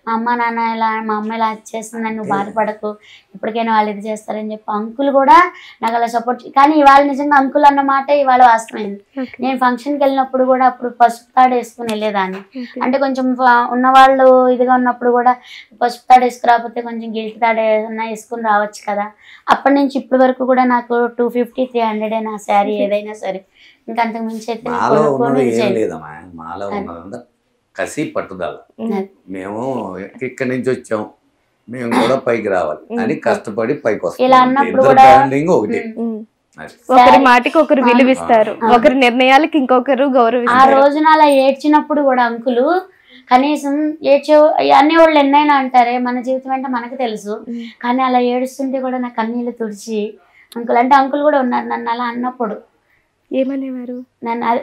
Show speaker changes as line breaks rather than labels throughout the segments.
మా అమ్మ నాన్న ఇలా మా అమ్మ ఇలా చేస్తుందని నువ్వు బాధపడకు, ఇప్పటికైనా వాళ్ళు ఇది చేస్తారని చెప్పి అంకుల్ కూడా నాకు అలా సపోర్ట్. కానీ ఇవాళ నిజంగా అంకుల్ అన్న మాట ఇవాళ వాస్తవమైంది. నేను ఫంక్షన్కి వెళ్ళినప్పుడు కూడా అప్పుడు పసుపు తాడు వేసుకుని వెళ్ళేదాన్ని. అంటే కొంచెం ఉన్నవాళ్ళు ఇదిగా ఉన్నప్పుడు కూడా పసుపు తాడు వేసుకురాకపోతే కొంచెం గిల్ట్ తాడు ఏదన్నా వేసుకుని రావచ్చు కదా. అప్పటి నుంచి ఇప్పటి వరకు కూడా నాకు 250, 300 నా శారీ ఏదైనా సరే. ఇంకా అంతకు మించి అయితే
కసి పట్టుదల. మేము ఇక్కడి నుంచి వచ్చాం, మేము కూడా పైకి రావాలి అని కష్టపడి పైకి వస్తాం. ఒకటి
ఒకరి మాటకి ఒకరు విలువిస్తారు, ఒకరి నిర్ణయాలకి ఇంకొకరు గౌరవిస్తారు.
ఆ రోజున అలా ఏడ్చినప్పుడు కూడా అంకులు కనీసం అనేవాళ్ళు ఎన్నైనా అంటారే, మన జీవితం అంటే మనకు తెలుసు. కానీ అలా ఏడుస్తుంటే కూడా నా కన్నీళ్ళు తుడిచి అంకుల్ అంటే అంకుల్ కూడా ఉన్నారు. నన్ను అలా అన్నప్పుడు
ఏమనేవారు?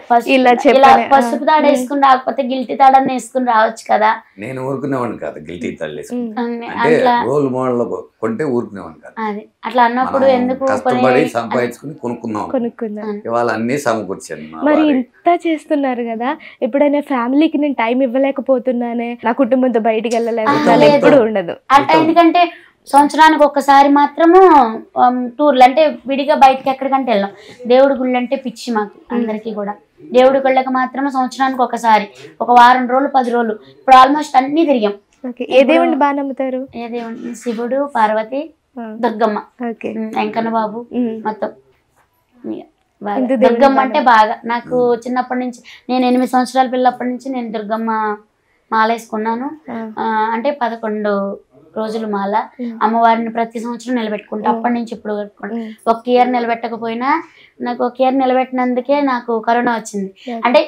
పసుపు తాడు వేసుకుని రాకపోతే గిల్టీ తాడని వేసుకుని రావచ్చు కదా.
నేను ఊరుకునేవాడిని కాదు, గిల్టీ తాడు రోల్ మోడల్ కొంటే ఊరుకునేవాడిని కాదు.
అది అట్లా అన్నప్పుడు ఎందుకు
సంపాదించుకుని కొనుక్కున్నాం, ఇవాళ అన్ని సమకూర్చాను.
మరి ఇంత చేస్తున్నారు కదా, ఎప్పుడైనా ఫ్యామిలీకి నేను టైం ఇవ్వలేకపోతున్నానే, నా కుటుంబంతో బయటికి వెళ్ళలేదు ఎప్పుడు ఉండదు
అట్లా. ఎందుకంటే సంవత్సరానికి ఒక్కసారి మాత్రము టూర్లు అంటే విడిగా బయటకి ఎక్కడికంటే వెళ్ళాం. దేవుడి గుళ్ళు అంటే పిచ్చి మాకు అందరికీ కూడా. దేవుడి గుళ్ళకి మాత్రమే సంవత్సరానికి ఒకసారి, ఒక వారం రోజులు 10 రోజులు. ఇప్పుడు ఆల్మోస్ట్ అన్ని తిరిగాం.
ఏ దేవుడిని బాగా నమ్ముతారు?
ఏ దేవుడిని? శివుడు, పార్వతి, దుర్గమ్మ, వెంకన్న బాబు, మొత్తం దుర్గమ్మ అంటే బాగా. నాకు చిన్నప్పటి నుంచి, నేను 8 సంవత్సరాల పిల్లప్పటి నుంచి నేను దుర్గమ్మ మాల వేసుకున్నాను. అంటే 11 రోజులు మాల. అమ్మవారిని ప్రతి సంవత్సరం నిలబెట్టుకుంటా. అప్పటి నుంచి ఇప్పుడు పెట్టుకుంటా. 1 ఇయర్ నిలబెట్టకపోయినా నాకు 1 ఇయర్ నిలబెట్టినందుకే నాకు కరోనా వచ్చింది. అంటే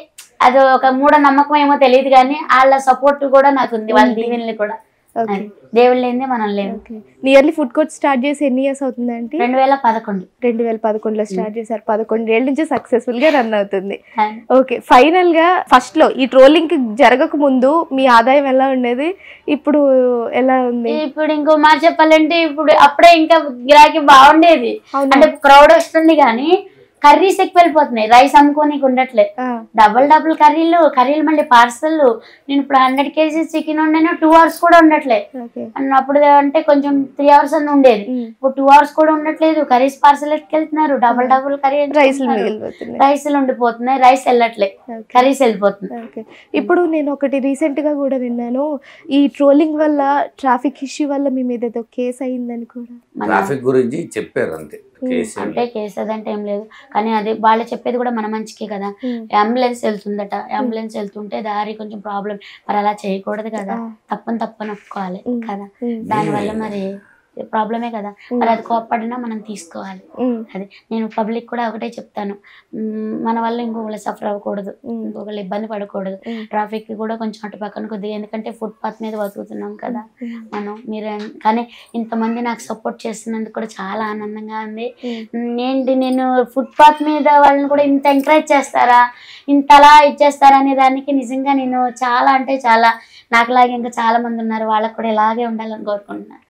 అది ఒక మూఢ నమ్మకం ఏమో తెలియదు, కానీ వాళ్ళ సపోర్ట్ కూడా నాకు ఉంది, వాళ్ళ దీవెనలు కూడా. దేవుళ్ళు లేనిదే మనం లేవు.
నియర్లీ ఫుడ్ కోర్ట్ స్టార్ట్ చేసి ఎన్ని ఇయర్స్ అవుతుందంటే?
2011
స్టార్ట్ చేశారు. 11 ఏళ్ళ నుంచి సక్సెస్ఫుల్ గా రన్ అవుతుంది. ఓకే, ఫైనల్ గా ఫస్ట్ లో ఈ ట్రోలింగ్ జరగక ముందు మీ ఆదాయం ఎలా ఉండేది, ఇప్పుడు ఎలా ఉంది?
ఇప్పుడు ఇంకో మాట చెప్పాలంటే ఇప్పుడు అప్పుడే ఇంకా గిరాకీ బాగుండేది. అంటే క్రౌడ్ వస్తుంది కానీ కర్రీస్ ఎక్కువ వెళ్ళిపోతున్నాయి, రైస్ అమ్ముకోనికి ఉండట్లే. డబుల్ కర్రీలు మళ్ళీ పార్సల్. నేను ఇప్పుడు 100 kgs చికెన్ ఉండేనా 2 hours కూడా ఉండట్లే. అప్పుడు అంటే కొంచెం 3 hours అని ఉండేది, ఇప్పుడు 2 hours కూడా ఉండట్లేదు. కర్రీస్ పార్సల్ ఎత్తుకెళ్తున్నారు, డబుల్ కర్రీ రైస్లు ఉండిపోతున్నాయి, రైస్ వెళ్ళట్లే, కర్రీస్ వెళ్ళిపోతుంది.
ఇప్పుడు నేను ఒకటి రీసెంట్ గా కూడా విన్నాను, ఈ ట్రోలింగ్ వల్ల ట్రాఫిక్ ఇష్యూ వల్ల మీ మీద ఏదో కేసు అయిందని కూడా.
ట్రాఫిక్ గురించి చెప్పారు అంతే.
అంటే కేసు అదంటే ఏం లేదు, కానీ అది వాళ్ళు చెప్పేది కూడా మన మంచికే కదా. అంబులెన్స్ వెళ్తుందట, అంబులెన్స్ వెళ్తుంటే దారి కొంచెం ప్రాబ్లం, మరి అలా చేయకూడదు కదా. తప్పని ఒప్పుకోవాలి కదా, దానివల్ల మరి ప్రాబ్లమే కదా. మరి అది కోప్పడినా మనం తీసుకోవాలి. అది నేను పబ్లిక్ కూడా ఒకటే చెప్తాను, మన వల్ల ఇంకొకళ్ళు సఫర్ అవ్వకూడదు, ఇంకొకళ్ళు ఇబ్బంది పడకూడదు. ట్రాఫిక్ కూడా కొంచెం అటు పక్కన కొద్దిగా, ఎందుకంటే ఫుట్పాత్ మీద బతుకుతున్నాం కదా మనం. మీరు కానీ ఇంతమంది నాకు సపోర్ట్ చేస్తున్నందుకు కూడా చాలా ఆనందంగా ఉంది. నేను ఫుట్పాత్ మీద వాళ్ళని కూడా ఇంత ఎంకరేజ్ చేస్తారా, ఇంతలా ఇచ్చేస్తారా అనే దానికి నిజంగా నేను చాలా అంటే చాలా, నాకులాగే ఇంకా చాలా మంది ఉన్నారు, వాళ్ళకు కూడా ఇలాగే ఉండాలని కోరుకుంటున్నాను.